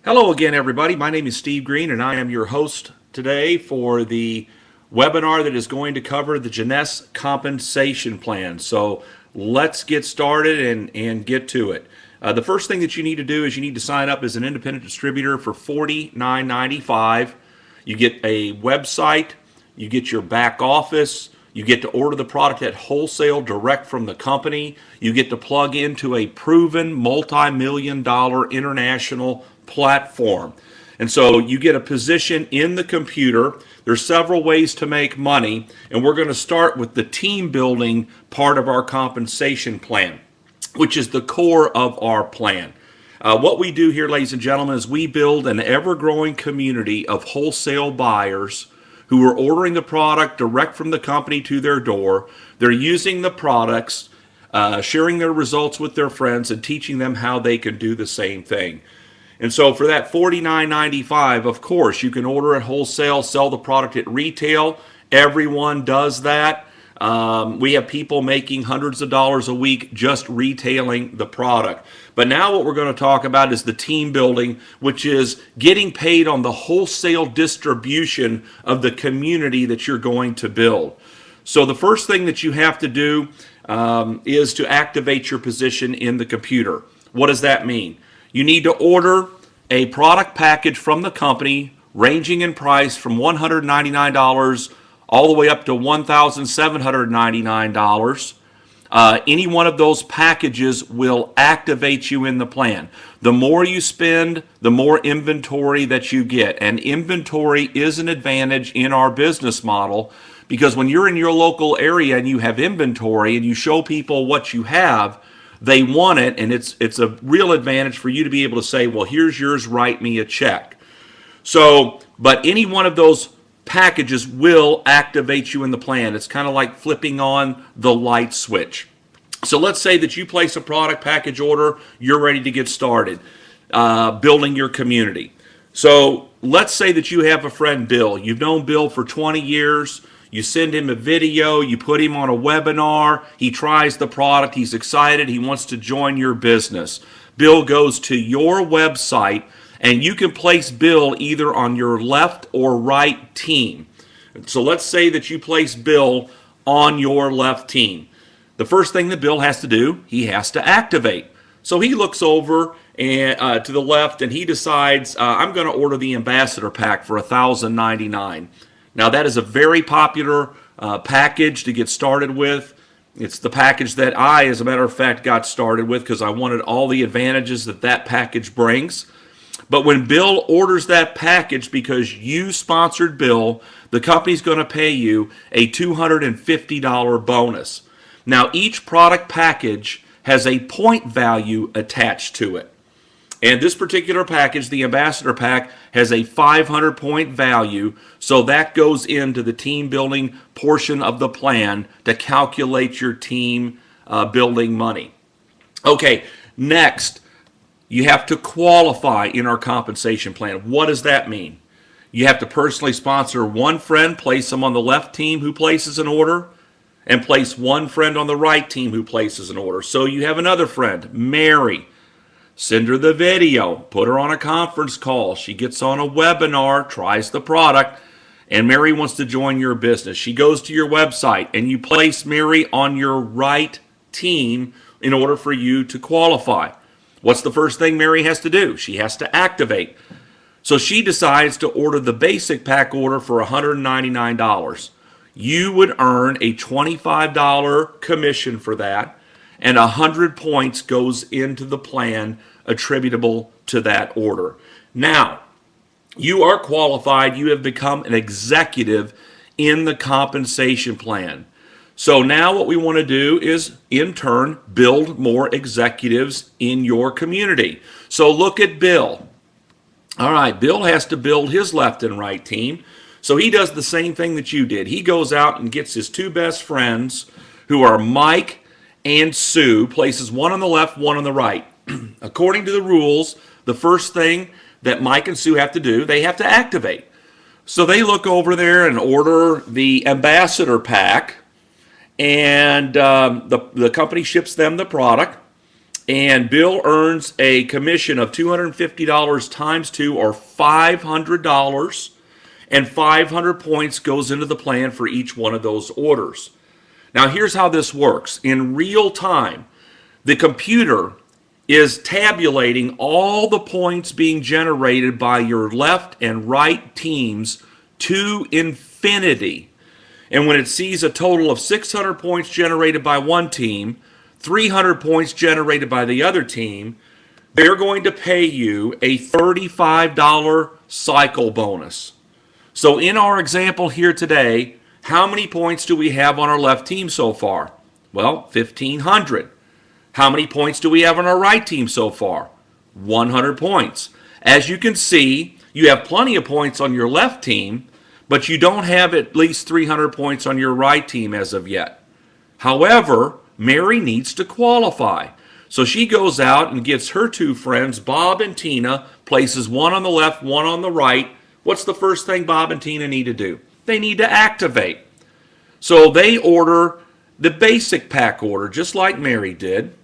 Hello again, everybody. My name is Steve Green, and I am your host today for the webinar that is going to cover the Jeunesse compensation plan. So let's get started and get to it. The first thing that you need to do is you need to sign up as an independent distributor for $49.95. You get a website, you get your back office, you get to order the product at wholesale direct from the company. You get to plug into a proven multi-million-dollar international platform. And so you get a position in the computer. There's several ways to make money, and we're going to start with the team building part of our compensation plan, which is the core of our plan. What we do here, ladies and gentlemen, is we build an ever-growing community of wholesale buyers who are ordering the product direct from the company to their door. They're using the products, sharing their results with their friends, and teaching them how they can do the same thing. And so for that $49.95, of course, you can order at wholesale, sell the product at retail. Everyone does that. We have people making hundreds of dollars a week just retailing the product. But now what we're going to talk about is the team building, which is getting paid on the wholesale distribution of the community that you're going to build. So the first thing that you have to do is to activate your position in the computer. What does that mean? You need to order a product package from the company ranging in price from $199 all the way up to $1,799. Any one of those packages will activate you in the plan. The more you spend, the more inventory that you get. And inventory is an advantage in our business model because when you're in your local area and you have inventory and you show people what you have, they want it, and it's a real advantage for you to be able to say, well, here's yours, write me a check. So, but any one of those packages will activate you in the plan. It's kind of like flipping on the light switch. So let's say that you place a product package order, you're ready to get started building your community. So let's say that you have a friend, Bill. You've known Bill for 20 years. You send him a video, you put him on a webinar, he tries the product, he's excited, he wants to join your business. Bill goes to your website, and you can place Bill either on your left or right team. So let's say that you place Bill on your left team. The first thing that Bill has to do, he has to activate. So he looks over to the left and he decides, I'm going to order the Ambassador Pack for $1,099. Now that is a very popular package to get started with. It's the package that I, as a matter of fact, got started with because I wanted all the advantages that that package brings. But when Bill orders that package because you sponsored Bill, the company's going to pay you a $250 bonus. Now each product package has a point value attached to it. And this particular package, the Ambassador Pack, has a 500-point value, so that goes into the team building portion of the plan to calculate your team building money. Okay, next, you have to qualify in our compensation plan. What does that mean? You have to personally sponsor one friend, place them on the left team who places an order, and place one friend on the right team who places an order. So you have another friend, Mary. Send her the video, put her on a conference call. She gets on a webinar, tries the product, and Mary wants to join your business. She goes to your website, and you place Mary on your right team in order for you to qualify. What's the first thing Mary has to do? She has to activate. So she decides to order the basic pack order for $199. You would earn a $25 commission for that, and 100 points goes into the plan attributable to that order. Now, you are qualified. You have become an executive in the compensation plan. So now what we want to do is, in turn, build more executives in your community. So look at Bill. All right, Bill has to build his left and right team. So he does the same thing that you did. He goes out and gets his two best friends, who are Mike and Sue, places one on the left, one on the right. According to the rules, the first thing that Mike and Sue have to do, they have to activate. So they look over there and order the Ambassador Pack, and the company ships them the product. And Bill earns a commission of $250 times 2, or $500. And 500 points goes into the plan for each one of those orders. Now here's how this works. In real time, the computer is tabulating all the points being generated by your left and right teams to infinity. And when it sees a total of 600 points generated by one team, 300 points generated by the other team, they're going to pay you a $35 cycle bonus. So in our example here today, how many points do we have on our left team so far? Well, 1,500. How many points do we have on our right team so far? 100 points. As you can see, you have plenty of points on your left team, but you don't have at least 300 points on your right team as of yet. However, Mary needs to qualify. So she goes out and gets her two friends, Bob and Tina, places one on the left, one on the right. What's the first thing Bob and Tina need to do? They need to activate. So they order the basic pack order, just like Mary did.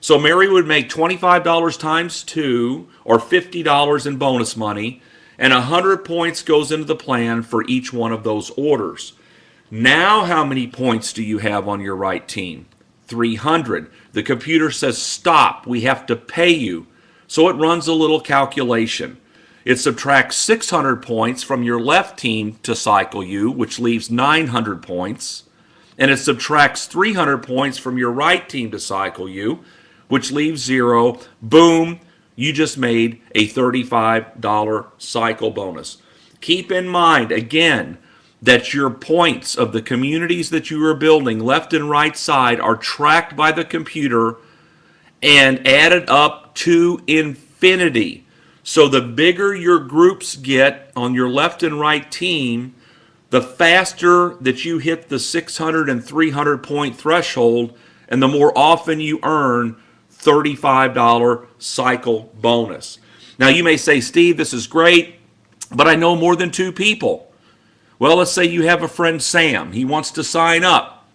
So Mary would make $25 times 2, or $50 in bonus money, and 100 points goes into the plan for each one of those orders. Now how many points do you have on your right team? 300. The computer says, stop, we have to pay you. So it runs a little calculation. It subtracts 600 points from your left team to cycle you, which leaves 900 points. And it subtracts 300 points from your right team to cycle you, which leaves 0. Boom, you just made a $35 cycle bonus. Keep in mind, again, that your points of the communities that you are building, left and right side, are tracked by the computer and added up to infinity. So the bigger your groups get on your left and right team, the faster that you hit the 600 and 300 point threshold, and the more often you earn $35 cycle bonus. Now you may say, Steve, this is great, but I know more than 2 people. Well, let's say you have a friend, Sam. He wants to sign up.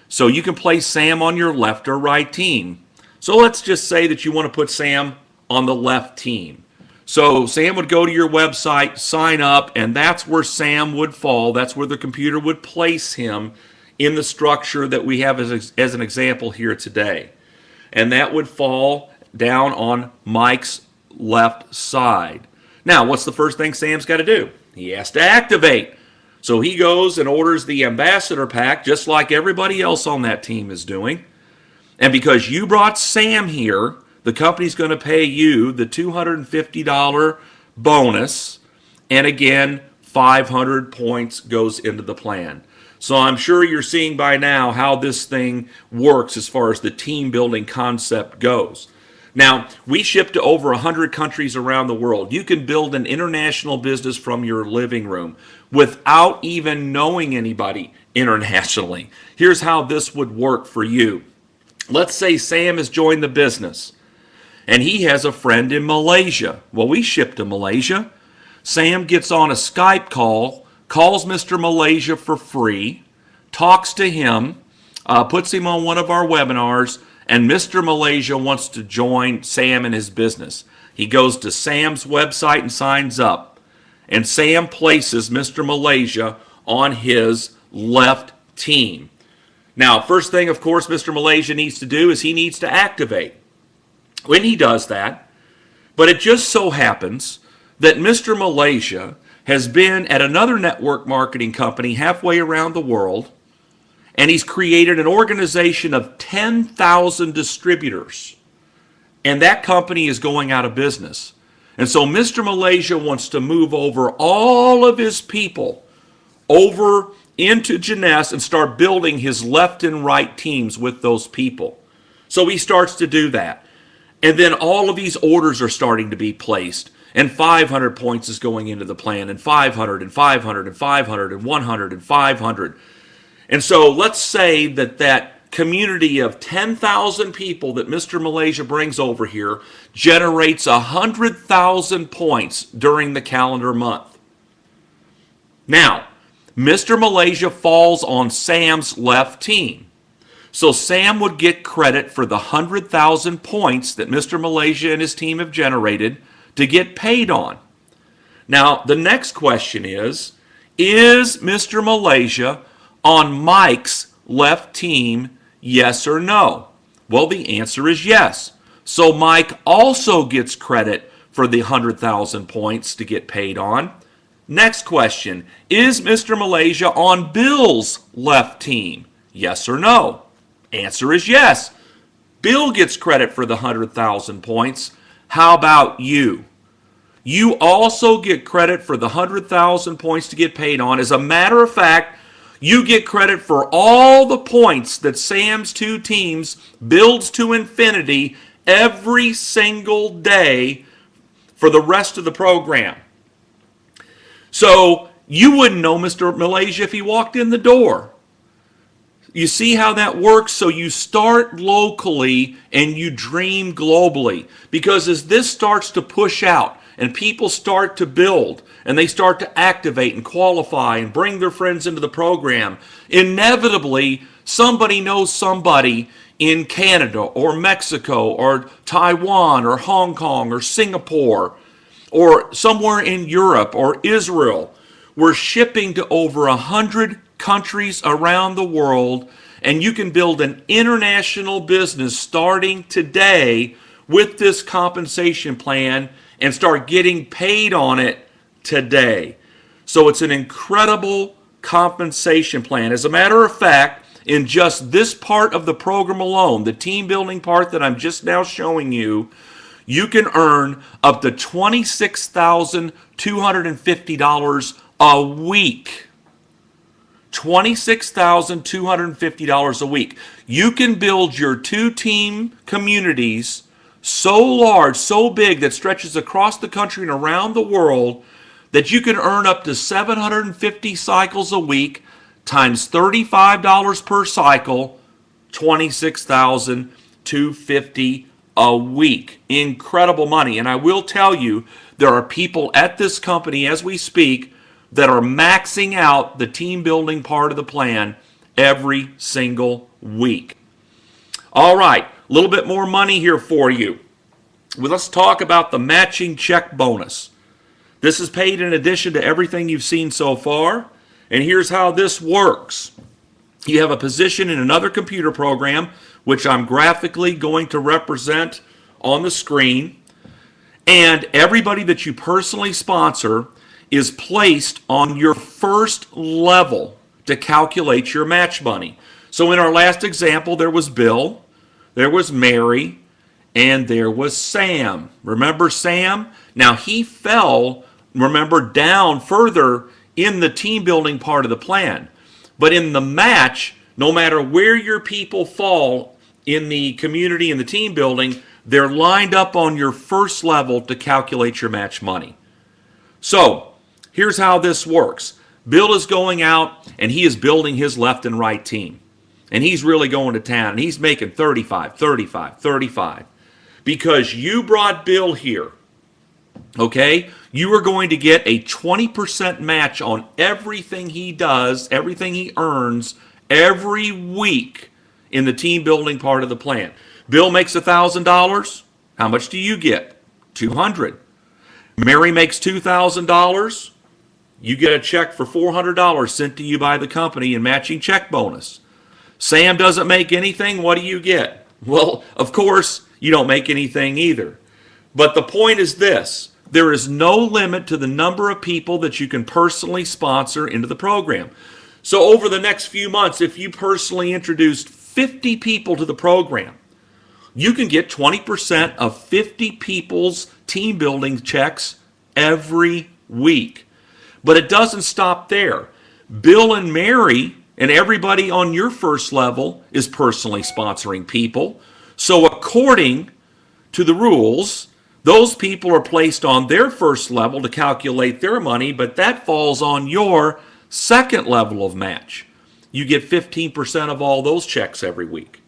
So you can place Sam on your left or right team. So let's just say that you want to put Sam on the left team. So Sam would go to your website, sign up, and that's where Sam would fall. That's where the computer would place him in the structure that we have as an example here today. And that would fall down on Mike's left side. Now, what's the first thing Sam's got to do? He has to activate. So he goes and orders the ambassador pack, just like everybody else on that team is doing. And because you brought Sam here, the company's going to pay you the $250 bonus. And again, 500 points goes into the plan. So I'm sure you're seeing by now how this thing works as far as the team building concept goes. Now, we ship to over 100 countries around the world. You can build an international business from your living room without even knowing anybody internationally. Here's how this would work for you. Let's say Sam has joined the business and he has a friend in Malaysia. Well, we ship to Malaysia. Sam gets on a Skype call, calls Mr. Malaysia for free, talks to him, puts him on one of our webinars, and Mr. Malaysia wants to join Sam in his business. He goes to Sam's website and signs up. And Sam places Mr. Malaysia on his left team. Now, first thing, of course, Mr. Malaysia needs to do is he needs to activate. When he does that, but it just so happens that Mr. Malaysia has been at another network marketing company halfway around the world, and he's created an organization of 10,000 distributors. And that company is going out of business. And so Mr. Malaysia wants to move over all of his people over into Jeunesse and start building his left and right teams with those people. So he starts to do that. And then all of these orders are starting to be placed. And 500 points is going into the plan, and 500, and 500, and 500, and 100, and 500. And so let's say that that community of 10,000 people that Mr. Malaysia brings over here generates 100,000 points during the calendar month. Now, Mr. Malaysia falls on Sam's left team. So Sam would get credit for the 100,000 points that Mr. Malaysia and his team have generated to get paid on. Now, the next question is Mr. Malaysia on Mike's left team, yes or no? Well, the answer is yes. So Mike also gets credit for the 100,000 points to get paid on. Next question, is Mr. Malaysia on Bill's left team? Yes or no? Answer is yes. Bill gets credit for the 100,000 points. How about you? You also get credit for the 100,000 points to get paid on. As a matter of fact, you get credit for all the points that Sam's two teams builds to infinity every single day for the rest of the program. So you wouldn't know Mr. Malaysia if he walked in the door. You see how that works? So you start locally and you dream globally. Because as this starts to push out and people start to build and they start to activate and qualify and bring their friends into the program, inevitably somebody knows somebody in Canada or Mexico or Taiwan or Hong Kong or Singapore or somewhere in Europe or Israel. We're shipping to over 100 countries around the world, and you can build an international business starting today with this compensation plan and start getting paid on it today. So it's an incredible compensation plan. As a matter of fact, in just this part of the program alone, the team building part that I'm just now showing you, you can earn up to $26,250 a week. $26,250 a week. You can build your two-team communities so large, so big, that stretches across the country and around the world that you can earn up to 750 cycles a week times $35 per cycle, $26,250 a week. Incredible money. And I will tell you, there are people at this company as we speak that are maxing out the team building part of the plan every single week. All right, a little bit more money here for you. Well, let's talk about the matching check bonus. This is paid in addition to everything you've seen so far. And here's how this works. You have a position in another computer program, which I'm graphically going to represent on the screen. And everybody that you personally sponsor is placed on your first level to calculate your match money. So in our last example, there was Bill, there was Mary, and there was Sam. Remember Sam? Now he fell, remember, down further in the team building part of the plan. But in the match, no matter where your people fall in the community and the team building, they're lined up on your first level to calculate your match money. So here's how this works. Bill is going out and he is building his left and right team. And he's really going to town. And he's making 35, 35, 35. Because you brought Bill here, okay, you are going to get a 20% match on everything he does, everything he earns every week in the team building part of the plan. Bill makes $1,000. How much do you get? $200. Mary makes $2,000. You get a check for $400 sent to you by the company in matching check bonus. Sam doesn't make anything. What do you get? Well, of course, you don't make anything either. But the point is this. There is no limit to the number of people that you can personally sponsor into the program. So over the next few months, if you personally introduced 50 people to the program, you can get 20% of 50 people's team building checks every week. But it doesn't stop there. Bill and Mary and everybody on your first level is personally sponsoring people. So according to the rules, those people are placed on their first level to calculate their money, but that falls on your second level of match. You get 15% of all those checks every week.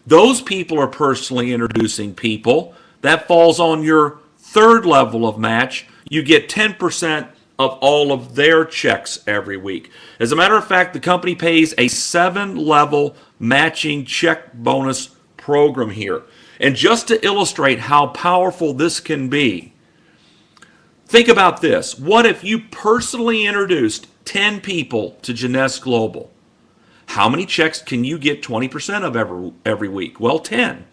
Those people are personally introducing people. That falls on your third level of match. You get 10% of all of their checks every week. As a matter of fact, the company pays a 7-level matching check bonus program here. And just to illustrate how powerful this can be, think about this. What if you personally introduced 10 people to Jeunesse Global? How many checks can you get 20% of every week? Well, 10.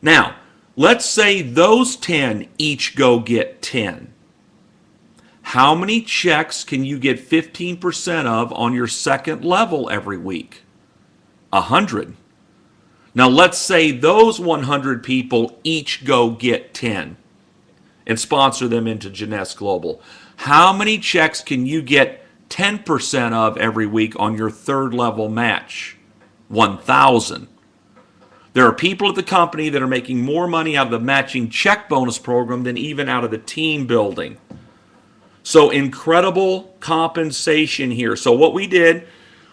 Now, let's say those 10 each go get 10. How many checks can you get 15% of on your second level every week? 100. Now, let's say those 100 people each go get 10 and sponsor them into Jeunesse Global. How many checks can you get 10% of every week on your third level match? 1,000. There are people at the company that are making more money out of the matching check bonus program than even out of the team building. So incredible compensation here. So what we did,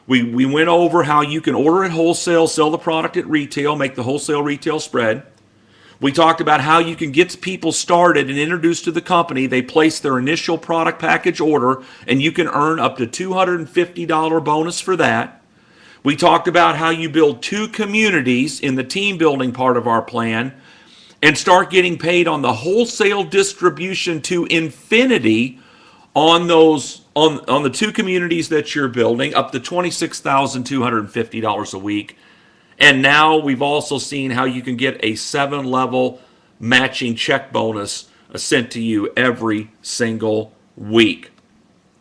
we went over how you can order at wholesale, sell the product at retail, make the wholesale retail spread. We talked about how you can get people started and introduced to the company. They place their initial product package order, and you can earn up to $250 bonus for that. We talked about how you build 2 communities in the team building part of our plan and start getting paid on the wholesale distribution to infinity on those on the 2 communities that you're building, up to $26,250 a week. And now we've also seen how you can get a 7-level matching check bonus sent to you every single week.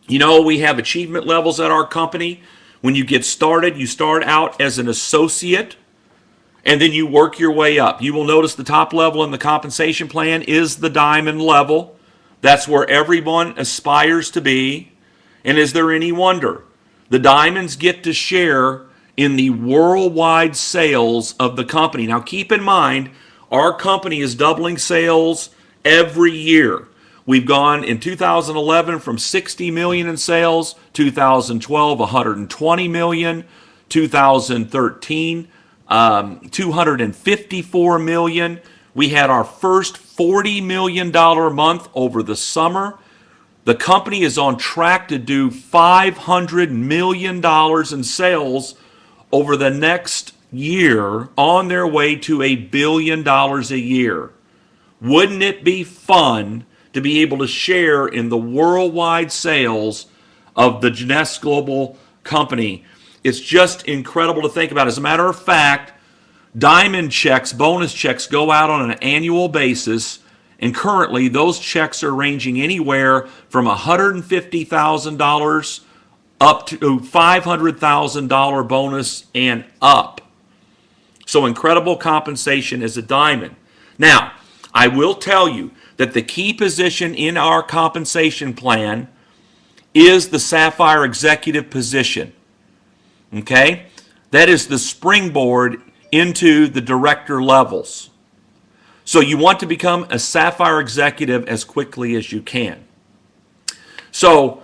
You know, we have achievement levels at our company. When you get started, you start out as an associate, and then you work your way up. You will notice the top level in the compensation plan is the diamond level. That's where everyone aspires to be. And is there any wonder? The diamonds get to share in the worldwide sales of the company. Now keep in mind, our company is doubling sales every year. We've gone in 2011 from 60 million in sales, 2012 120 million, 2013 254 million. We had our first $40 million month over the summer. The company is on track to do $500 million in sales over the next year, on their way to $1 billion a year. Wouldn't it be fun to be able to share in the worldwide sales of the Jeunesse Global company? It's just incredible to think about. As a matter of fact, diamond checks, bonus checks go out on an annual basis, and currently those checks are ranging anywhere from $150,000 up to $500,000 bonus and up. So incredible compensation as a diamond. Now, I will tell you that the key position in our compensation plan is the Sapphire Executive position. Okay? That is the springboard into the director levels. So you want to become a Sapphire Executive as quickly as you can. So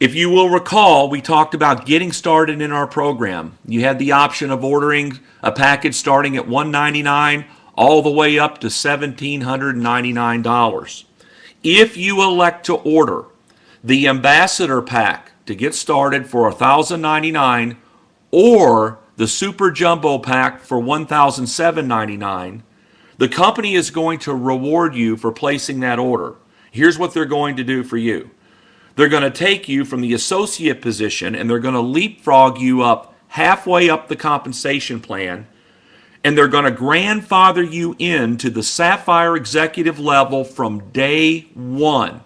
if you will recall, we talked about getting started in our program. You had the option of ordering a package starting at $199 all the way up to $1,799. If you elect to order the Ambassador Pack to get started for $1,099 or the Super Jumbo Pack for $1,799, the company is going to reward you for placing that order. Here's what they're going to do for you. They're going to take you from the associate position and they're going to leapfrog you up halfway up the compensation plan, and they're going to grandfather you into the Sapphire Executive level from day one.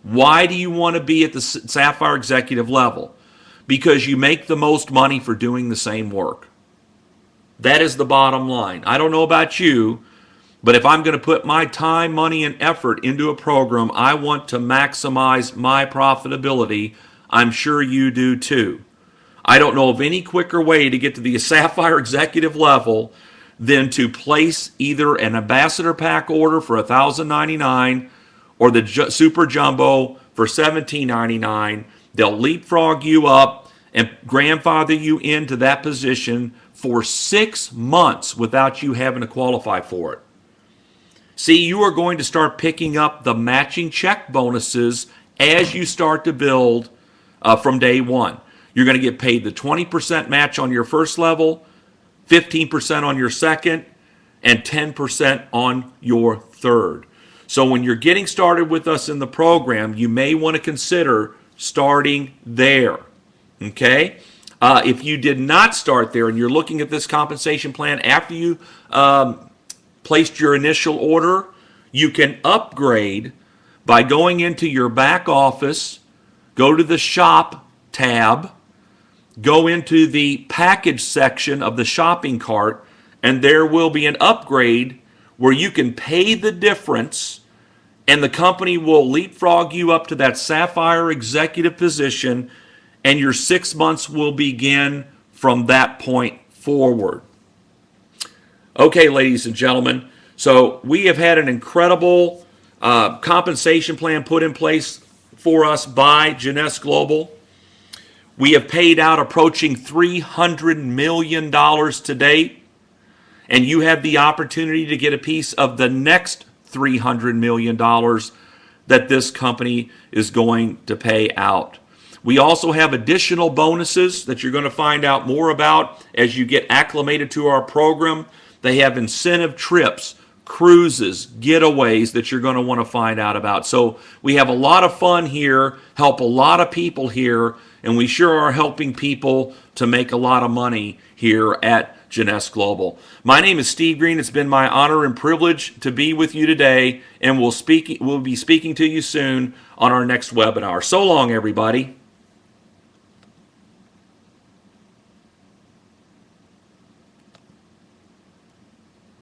Why do you want to be at the Sapphire Executive level? Because you make the most money for doing the same work. That is the bottom line. I don't know about you, but if I'm going to put my time, money, and effort into a program, I want to maximize my profitability. I'm sure you do too. I don't know of any quicker way to get to the Sapphire Executive level than to place either an Ambassador Pack order for $1,099 or the Super Jumbo for $1,799. They'll leapfrog you up and grandfather you into that position for 6 months without you having to qualify for it. See, you are going to start picking up the matching check bonuses as you start to build from day one. You're going to get paid the 20% match on your first level, 15% on your second, and 10% on your third. So when you're getting started with us in the program, you may want to consider starting there. Okay? If you did not start there and you're looking at this compensation plan after you placed your initial order, you can upgrade by going into your back office, go to the shop tab, go into the package section of the shopping cart, and there will be an upgrade where you can pay the difference and the company will leapfrog you up to that Sapphire executive position, and your 6 months will begin from that point forward. Okay, ladies and gentlemen, so we have had an incredible compensation plan put in place for us by Jeunesse Global. We have paid out approaching $300 million to date, and you have the opportunity to get a piece of the next $300 million that this company is going to pay out. We also have additional bonuses that you're going to find out more about as you get acclimated to our program. They have incentive trips, cruises, getaways that you're going to want to find out about. So we have a lot of fun here, help a lot of people here, and we sure are helping people to make a lot of money here at Jeunesse Global. My name is Steve Green. It's been my honor and privilege to be with you today, and we'll be speaking to you soon on our next webinar. So long, everybody.